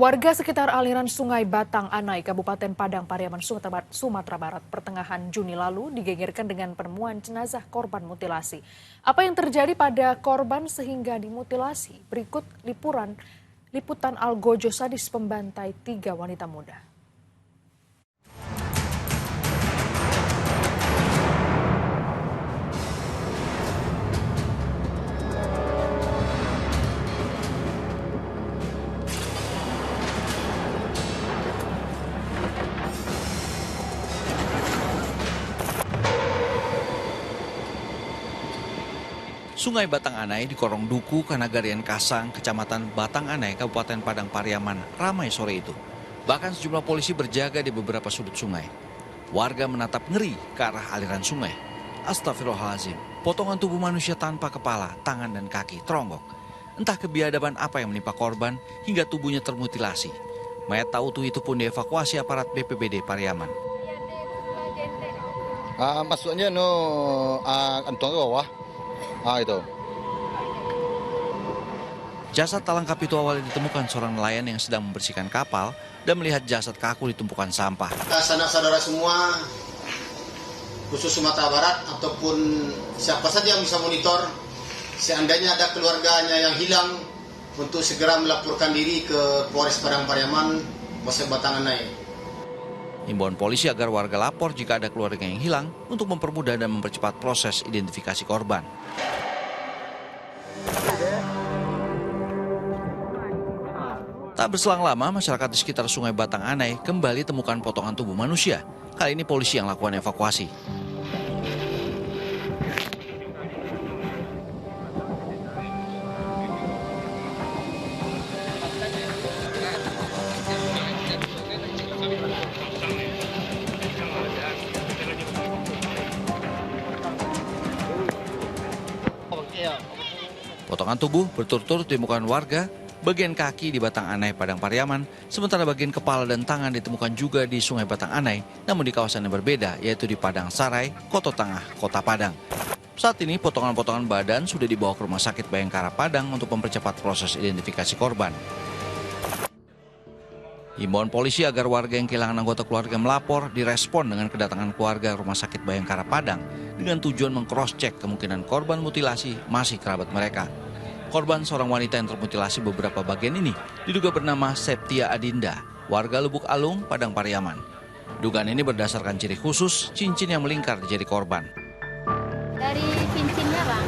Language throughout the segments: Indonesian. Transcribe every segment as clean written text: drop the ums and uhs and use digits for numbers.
Warga sekitar aliran Sungai Batang Anai, Kabupaten Padang Pariaman, Sumatera Barat, pertengahan Juni lalu digegerkan dengan penemuan jenazah korban mutilasi. Apa yang terjadi pada korban sehingga dimutilasi? Berikut liputan algojo sadis pembantai 3 wanita muda. Sungai Batang Anai di Korong Duku, Kanagarian Kasang, Kecamatan Batang Anai, Kabupaten Padang Pariaman, ramai sore itu. Bahkan sejumlah polisi berjaga di beberapa sudut sungai. Warga menatap ngeri ke arah aliran sungai. Astagfirullahaladzim, potongan tubuh manusia tanpa kepala, tangan dan kaki teronggok. Entah kebiadaban apa yang menimpa korban hingga tubuhnya termutilasi. Mayat tak utuh itu pun dievakuasi aparat BPBD Pariaman. Maksudnya kantong ke bawah. Itu. Jasad tak lengkap itu awalnya ditemukan seorang nelayan yang sedang membersihkan kapal dan melihat jasad kaku di tumpukan sampah. Sanak saudara semua, khusus Sumatera Barat ataupun siapa saja yang bisa monitor, seandainya ada keluarganya yang hilang, untuk segera melaporkan diri ke Polres Padang Pariaman, Polsek Batang Anai. Himbauan polisi agar warga lapor jika ada keluarga yang hilang untuk mempermudah dan mempercepat proses identifikasi korban. Tak berselang lama, masyarakat di sekitar Sungai Batang Anai kembali temukan potongan tubuh manusia. Kali ini polisi yang lakukan evakuasi. Potongan tubuh berturut-turut ditemukan warga, bagian kaki di Batang Anai, Padang Pariaman, sementara bagian kepala dan tangan ditemukan juga di Sungai Batang Anai, namun di kawasan yang berbeda, yaitu di Padang Sarai, Koto Tangah, Kota Padang. Saat ini potongan-potongan badan sudah dibawa ke Rumah Sakit Bayangkara Padang untuk mempercepat proses identifikasi korban. Himbauan polisi agar warga yang kehilangan anggota keluarga melapor direspon dengan kedatangan keluarga Rumah Sakit Bayangkara Padang dengan tujuan meng-cross-check kemungkinan korban mutilasi masih kerabat mereka. Korban seorang wanita yang termutilasi beberapa bagian ini diduga bernama Septia Adinda, warga Lubuk Alung, Padang Pariaman. Dugaan ini berdasarkan ciri khusus cincin yang melingkar di jari korban. Dari cincinnya Bang,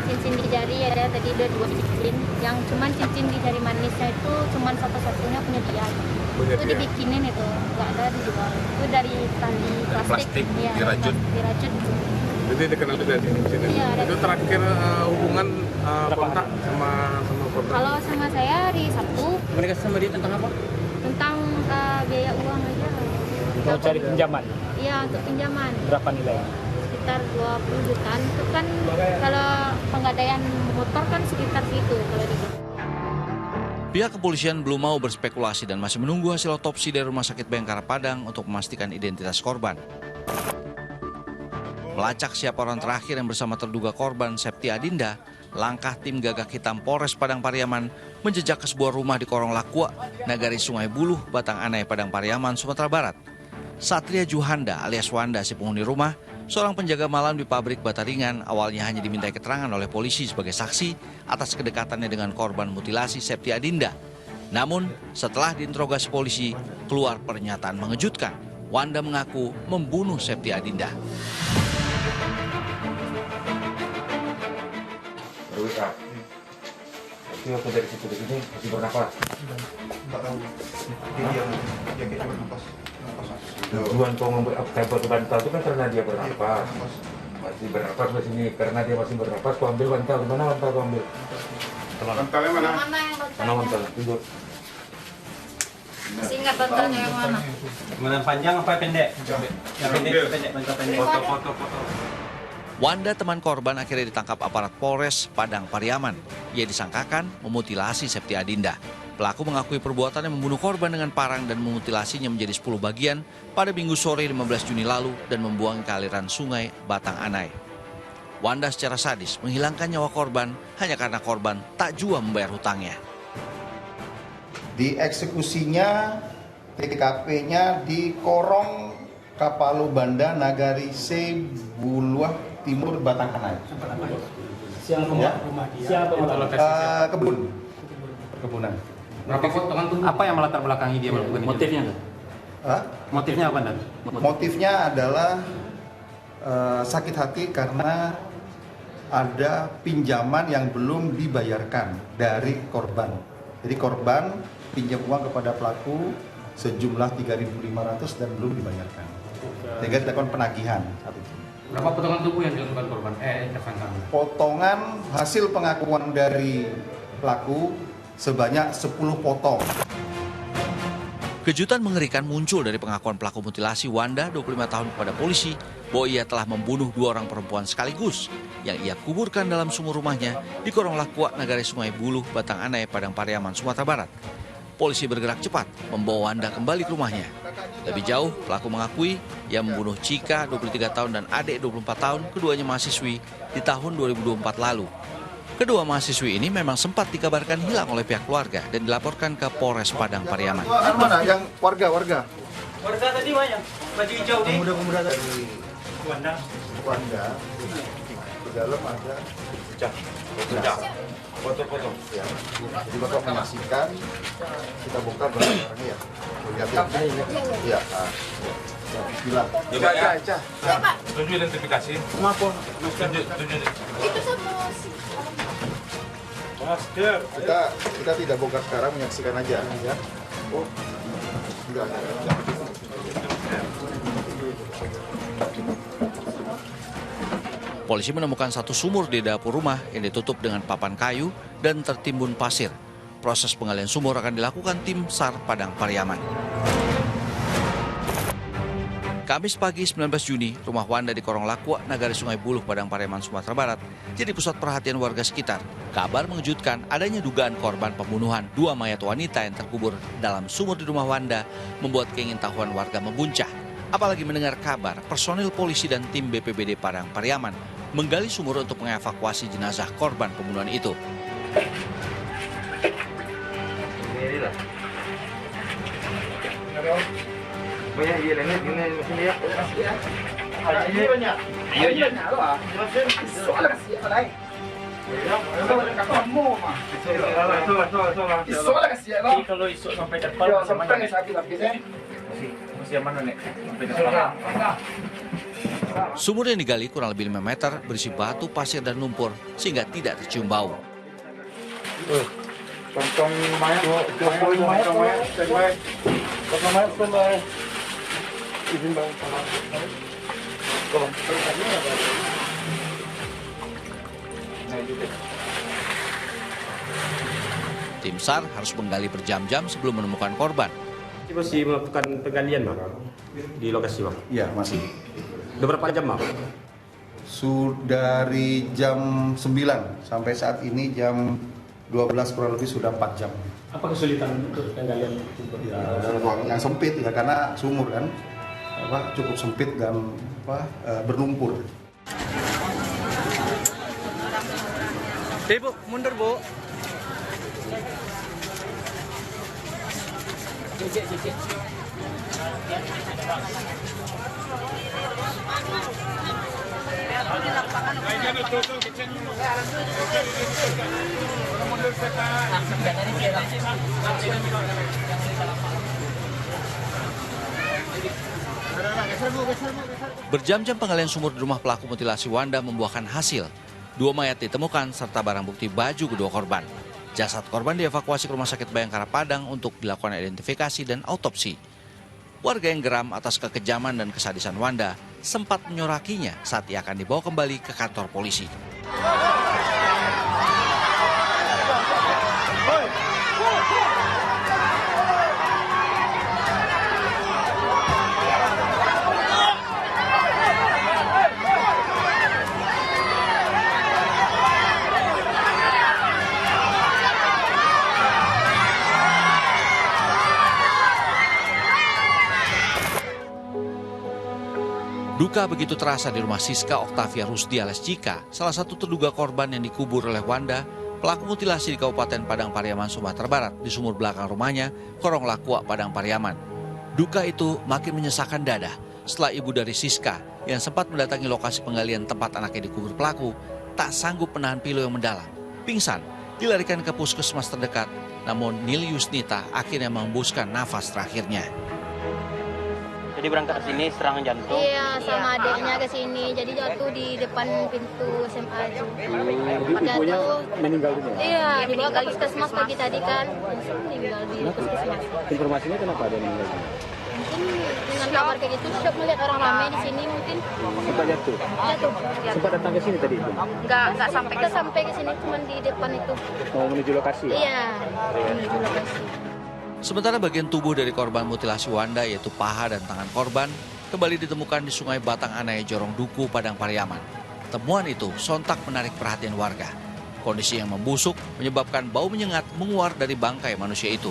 cincin di jari ada tadi ada 2 cincin, yang cuman cincin di jari manisnya itu cuman satu-satunya punya dia. Itu dibikinin itu, nggak ada dijual. Itu dari tali plastik ya, dirajut. Jadi dikenal dengan cincin. Iya, itu terakhir hubungan kontak sama korban. Kalau sama saya hari Sabtu. Mereka sama dia tentang apa? Tentang biaya uang aja. Mau cari pinjaman? Iya, untuk pinjaman. Berapa nilai? Sekitar 20 jutaan. Itu kan kalau penggadaian motor kan sekitar situ kalau di situ. Pihak kepolisian belum mau berspekulasi dan masih menunggu hasil otopsi dari Rumah Sakit Bayangkara Padang untuk memastikan identitas korban. Melacak siapa orang terakhir yang bersama terduga korban Septia Adinda, langkah tim Gagak Hitam Polres Padang Pariaman menjejak ke sebuah rumah di Korong Lakua, Nagari Sungai Buluh, Batang Anai, Padang Pariaman, Sumatera Barat. Satria Juhanda alias Wanda, si penghuni rumah, seorang penjaga malam di pabrik bata ringan, awalnya hanya dimintai keterangan oleh polisi sebagai saksi atas kedekatannya dengan korban mutilasi Septia Adinda. Namun, setelah diinterogasi polisi, keluar pernyataan mengejutkan. Wanda mengaku membunuh Septia Adinda. Tapi waktu dari situ ke sini masih bernapas. Tak tahu. Dia kayaknya bernapas. Tujuan kau tempel ke bantal itu kan karena dia bernapas. Masih bernapas di sini karena dia masih bernapas. Kau ambil bantal. Di mana bantal kau ambil? Bantalnya mana? Mana bantal? Tunjuk. Masih ingat bantalnya yang mana? Mana panjang apa pendek? Yang pendek, bantal pendek. Foto. Wanda, teman korban, akhirnya ditangkap aparat Polres Padang Pariaman. Ia disangkakan memutilasi Septia Adinda. Pelaku mengakui perbuatannya membunuh korban dengan parang dan memutilasinya menjadi 10 bagian pada Minggu sore 15 Juni lalu dan membuang ke aliran Sungai Batang Anai. Wanda secara sadis menghilangkan nyawa korban hanya karena korban tak jua membayar hutangnya. Dieksekusinya TKP-nya di Korong Kapalu Banda Nagari C Buluah Timur Batang Anai. Siang rumah dia. Siang perkebunan. Berapa potongan tubuh? Apa yang melatar belakangi dia melakukan itu? Motifnya? Motifnya apa, Dan? Motifnya adalah sakit hati karena ada pinjaman yang belum dibayarkan dari korban. Jadi korban pinjam uang kepada pelaku sejumlah 3.500 dan belum dibayarkan. Sehingga dilakukan penagihan. Berapa potongan tubuh yang dilakukan korban? Tersangka. Potongan hasil pengakuan dari pelaku sebanyak 10 potong. Kejutan mengerikan muncul dari pengakuan pelaku mutilasi Wanda, 25 tahun, kepada polisi bahwa ia telah membunuh 2 orang perempuan sekaligus yang ia kuburkan dalam sumur rumahnya di Korong Lakua, Nagari Sungai Buluh, Batang Anai, Padang Pariaman, Sumatera Barat. Polisi bergerak cepat membawa Wanda kembali ke rumahnya. Lebih jauh, pelaku mengakui ia membunuh Cika, 23 tahun, dan Ade, 24 tahun, keduanya mahasiswi, di tahun 2024 lalu. Kedua mahasiswi ini memang sempat dikabarkan hilang oleh pihak keluarga dan dilaporkan ke Polres Padang Pariaman. Mana yang warga? Warga tadi banyak, baju hijau nih. Pemuda tadi. Warga. Di dalam ada pecah. Foto-foto. Ya. Jadi Bapak menyaksikan, kita buka barang-barangnya ya. Lihat ya. Iya. Bilang. Ya, Pak. Tunjuk identifikasi. Maaf, Tunjuk. Itu sama Masker. Kita tidak bongkar sekarang, menyaksikan aja ya. Oh. Enggak. Polisi menemukan satu sumur di dapur rumah yang ditutup dengan papan kayu dan tertimbun pasir. Proses penggalian sumur akan dilakukan tim SAR Padang Pariaman. Kamis pagi 19 Juni, rumah Wanda di Korong Lakua, Nagari Sungai Buluh, Padang Pariaman, Sumatera Barat, jadi pusat perhatian warga sekitar. Kabar mengejutkan adanya dugaan korban pembunuhan 2 mayat wanita yang terkubur dalam sumur di rumah Wanda membuat keingintahuan warga membuncah. Apalagi mendengar kabar personil polisi dan tim BPBD Padang Pariaman menggali sumur untuk mengevakuasi jenazah korban pembunuhan itu. Kalau isu sampai depan, Sumur yang digali kurang lebih 5 meter berisi batu, pasir, dan lumpur sehingga tidak tercium bau. Tim SAR harus menggali berjam-jam sebelum menemukan korban. masih melakukan penggalian, Bang, di lokasi, Bang? Iya, masih. Udah berapa jam, Bang? Sudah dari jam 9 sampai saat ini jam 12 kurang lebih sudah 4 jam. Apa kesulitan untuk penggalian? Ya, ruang yang sempit ya karena sumur kan cukup sempit dan berlumpur. Bu, mundur, Bu. Berjam-jam penggalian sumur di rumah pelaku mutilasi Wanda membuahkan hasil. 2 mayat ditemukan serta barang bukti baju kedua korban. Jasad korban dievakuasi ke Rumah Sakit Bayangkara Padang untuk dilakukan identifikasi dan autopsi. Warga yang geram atas kekejaman dan kesadisan Wanda sempat menyorakinya saat ia akan dibawa kembali ke kantor polisi. Duka begitu terasa di rumah Siska Octavia Rusdi alias Cika, salah satu terduga korban yang dikubur oleh Wanda Pelaku mutilasi di Kabupaten Padang Pariaman, Sumatera Barat di sumur belakang rumahnya, Korong Lakua, Padang Pariaman. Duka itu makin menyesakan dada setelah ibu dari Siska yang sempat mendatangi lokasi penggalian tempat anaknya dikubur pelaku tak sanggup menahan pilu yang mendalam. Pingsan, dilarikan ke puskesmas terdekat, namun Nil Yusnita akhirnya mengembuskan nafas terakhirnya. Jadi berangkat ke sini serangan jantung. Iya, sama adiknya ke sini. Jadi jatuh di depan pintu SMA itu. Ibunya meninggal dunia. Iya, dibawa ke puskesmas pagi tadi kan. Langsung meninggal di puskesmas. Informasinya kenapa ada meninggal dunia? Mungkin dengan kabar kayak gitu, shock melihat orang ramai di sini mungkin. Sempat jatuh. Jatuh. Sempat datang ke sini tadi itu. Enggak sampai ke sini, cuma di depan itu. Mau menuju lokasi. Iya, menuju lokasi. Sementara bagian tubuh dari korban mutilasi Wanda yaitu paha dan tangan korban kembali ditemukan di Sungai Batang Anai, Jorong Duku, Padang Pariaman. Temuan itu sontak menarik perhatian warga. Kondisi yang membusuk menyebabkan bau menyengat menguar dari bangkai manusia itu.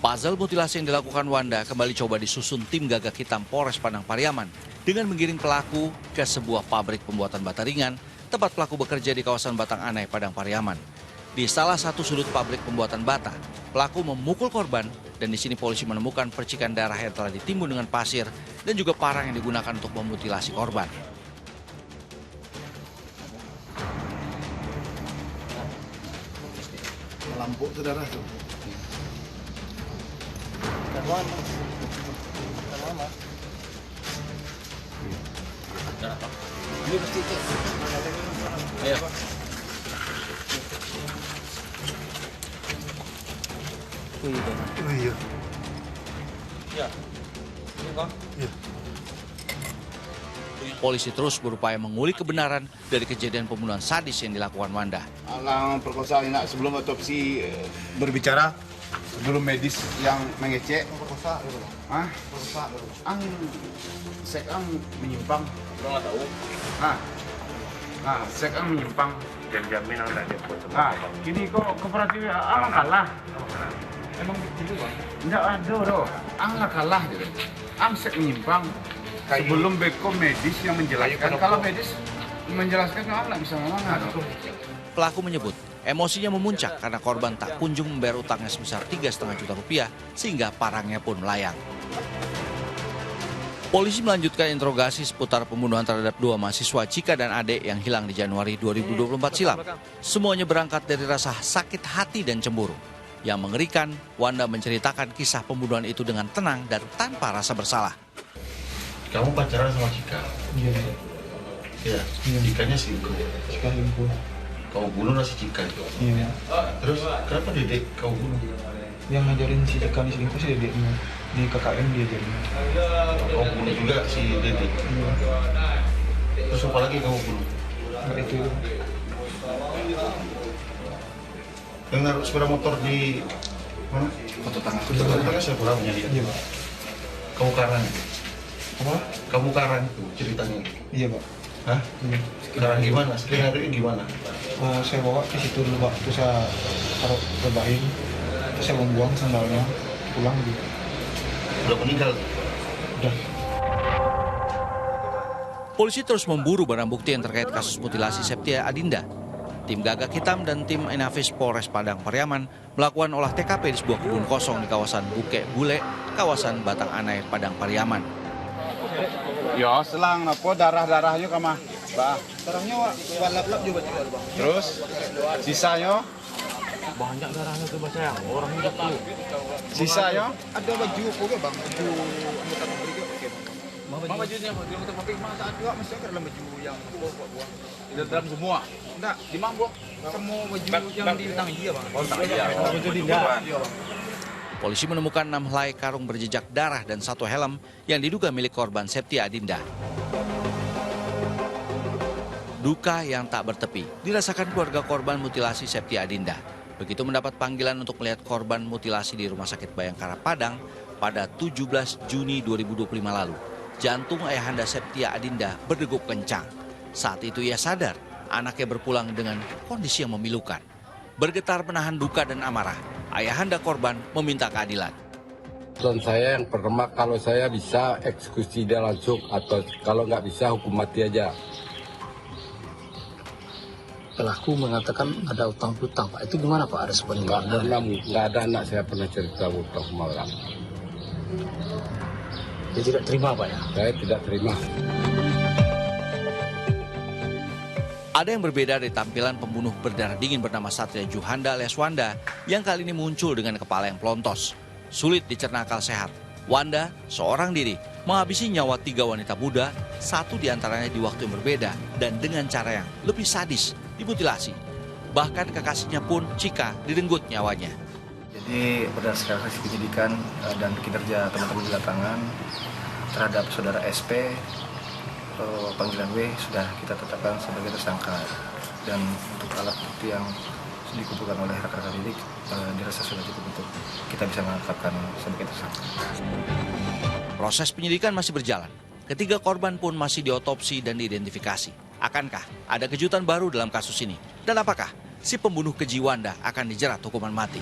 Puzzle mutilasi yang dilakukan Wanda kembali coba disusun tim Gagak Hitam Polres Padang Pariaman dengan menggiring pelaku ke sebuah pabrik pembuatan bata ringan tempat pelaku bekerja di kawasan Batang Anai, Padang Pariaman. Di salah satu sudut pabrik pembuatan bata, pelaku memukul korban dan di sini polisi menemukan percikan darah yang telah ditimbun dengan pasir dan juga parang yang digunakan untuk memutilasi korban. Lampu saudara tuh. Polisi terus berupaya mengulik kebenaran dari kejadian pembunuhan sadis yang dilakukan Wanda. Alang perkosaan nak sebelum otopsi berbicara, sebelum medis yang mengecek. Sekam menyimpang. Lo nggak tahu? Sekam menyimpang. Dan jaminan tadi buat Gini kok kooperatif kalah. Emang gitu bang? Enggak ada doh. Kalah gitu. Sek menyimpang. Sebelum beko medis yang menjelaskan, kalau medis menjelaskan nggak bisa ngomong. Pelaku menyebut emosinya memuncak karena korban tak kunjung membayar utangnya sebesar 3,5 juta rupiah sehingga parangnya pun melayang. Polisi melanjutkan interogasi seputar pembunuhan terhadap dua mahasiswa Cika dan Ade yang hilang di Januari 2024 silam. Semuanya berangkat dari rasa sakit hati dan cemburu. Yang mengerikan, Wanda menceritakan kisah pembunuhan itu dengan tenang dan tanpa rasa bersalah. Kamu pacaran sama Cika? Iya. Iya. Cikanya selingkuh. Cika selingkuh. Kau bunuh si Cika itu? Iya. Terus kenapa Dedek kau bunuh? Yang ngajarin si Cika nih selingkuh si Dedeknya. Di KKN dia jadi. Kau bunuh juga si Dedek? Iya. Terus apa lagi kamu bunuh? Enggak itu. Yang naruh sepeda motor di mana? Foto tangga siapa orangnya dia? Iya, Pak. Kamu karang? Apa? Kamu karang itu ceritanya? Iya, Pak. Hah? Iya. Karang gimana? Skenario gimana? Saya bawa ke situ dulu, Pak. Terus saya taruh rebahin. Terus saya membuang sandalnya. Pulang gitu. Udah meninggal? Udah. Polisi terus memburu barang bukti yang terkait kasus mutilasi Septia Adinda. Tim Gagak Hitam dan tim Inafis Polres Padang Pariaman melakukan olah TKP di sebuah kebun kosong di kawasan Bukek Bule, kawasan Batang Anai, Padang Pariaman. Ya, selang apa darah-darahnya kama? Bah. Darahnya lap-lap juga Bang. Terus sisanya Banyak darahnya tuh Mas sayang, orang hidup tuh. sisanya Ada baju apa Bang? Baju anggota pabrik oke Bang. bajunya di anggota pabrik masa ada masih ada dalam baju yang buang. Di dalam semua. Enggak, di Mambok. Semua baju yang di tangan dia, Bang. Oh, tak iya. Baju Dinda. Polisi menemukan 6 helai karung berjejak darah dan 1 helm yang diduga milik korban Septia Adinda. Duka yang tak bertepi dirasakan keluarga korban mutilasi Septia Adinda. Begitu mendapat panggilan untuk melihat korban mutilasi di Rumah Sakit Bayangkara Padang pada 17 Juni 2025 lalu. Jantung ayahanda Septia Adinda berdegup kencang. Saat itu ia sadar anaknya berpulang dengan kondisi yang memilukan. Bergetar menahan duka dan amarah, ayahanda korban meminta keadilan. Pesan saya yang pertama, kalau saya bisa eksekusi dia langsung, atau kalau nggak bisa hukum mati aja. pelaku mengatakan ada utang piutang, Pak. Itu gimana, Pak? Ada sebenarnya? Nggak ada anak saya pernah cerita utang sama orang. Dia tidak terima, Pak, ya? Saya tidak terima. Ada yang berbeda dari tampilan pembunuh berdarah dingin bernama Satria Juhanda alias Wanda yang kali ini muncul dengan kepala yang pelontos. Sulit dicerna akal sehat. Wanda, seorang diri, menghabisi nyawa 3 wanita muda, 1 diantaranya di waktu yang berbeda dan dengan cara yang lebih sadis, dimutilasi. Bahkan kekasihnya pun, Cika, direnggut nyawanya. Jadi berdasarkan hasil penyidikan dan kinerja teman-teman di lapangan terhadap saudara SP, panggilan W sudah kita tetapkan sebagai tersangka, dan untuk alat bukti yang dikumpulkan oleh rekan-rekan ini dirasa sudah cukup untuk kita bisa menetapkan sebagai tersangka. Proses penyidikan masih berjalan. Ketiga korban pun masih diotopsi dan diidentifikasi. Akankah ada kejutan baru dalam kasus ini? Dan apakah si pembunuh keji Wanda akan dijerat hukuman mati?